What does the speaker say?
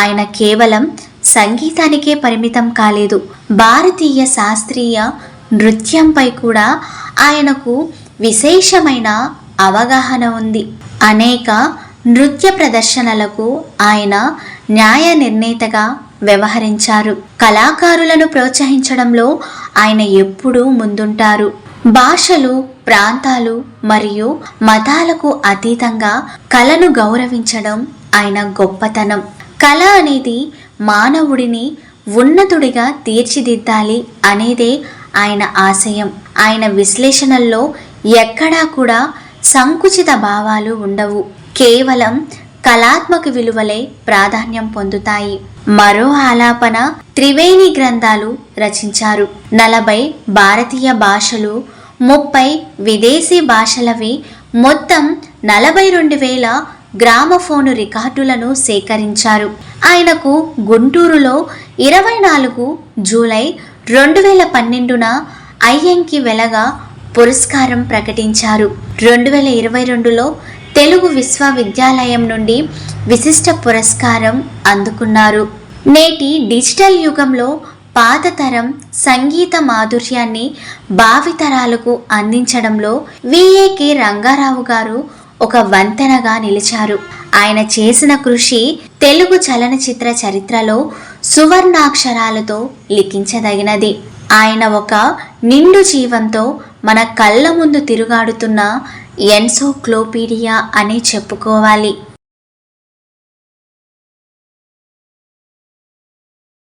ఆయన కేవలం సంగీతానికే పరిమితం కాలేదు, భారతీయ శాస్త్రీయ నృత్యంపై కూడా ఆయనకు విశేషమైన అవగాహన ఉంది. అనేక నృత్య ప్రదర్శనలకు ఆయన న్యాయ నిర్ణేతగా వ్యవహరించారు. కళాకారులను ప్రోత్సహించడంలో ఆయన ఎప్పుడూ ముందుంటారు. భాషలు, ప్రాంతాలు మరియు మతాలకు అతీతంగా కళను గౌరవించడం ఆయన గొప్పతనం. కళ అనేది మానవుడిని ఉన్నతుడిగా తీర్చిదిద్దాలి అనేదే ఆయన ఆశయం. ఆయన విశ్లేషణల్లో ఎక్కడా కూడా సంకుచిత భావాలు ఉండవు, కేవలం కళాత్మక విలువలే ప్రాధాన్యం పొందుతాయి. మరో ఆలాపన త్రివేణి గ్రంథాలు రచించారు. 40 భారతీయ భాషలు, 30 విదేశీ భాషలవి మొత్తం 42,000 గ్రామఫోను రికార్డులను సేకరించారు. ఆయనకు గుంటూరులో 24 జూలై 2012న అయ్యంకి వెలగా పురస్కారం ప్రకటించారు. 2022లో తెలుగు విశ్వవిద్యాలయం నుండి విశిష్ట పురస్కారం అందుకున్నారు. నేటి డిజిటల్ యుగంలో పాత తరం సంగీత మాధుర్యాన్ని భావితరాలకు అందించడంలో విఏకే రంగారావు గారు ఒక వంతెనగా నిలిచారు. ఆయన చేసిన కృషి తెలుగు చలనచిత్ర చరిత్రలో సువర్ణాక్షరాలతో లిఖించదగినది. ఆయన ఒక నిండు జీవంతో మన కళ్ళ ముందు తిరుగాడుతున్న ఎన్సైక్లోపీడియా అని చెప్పుకోవాలి.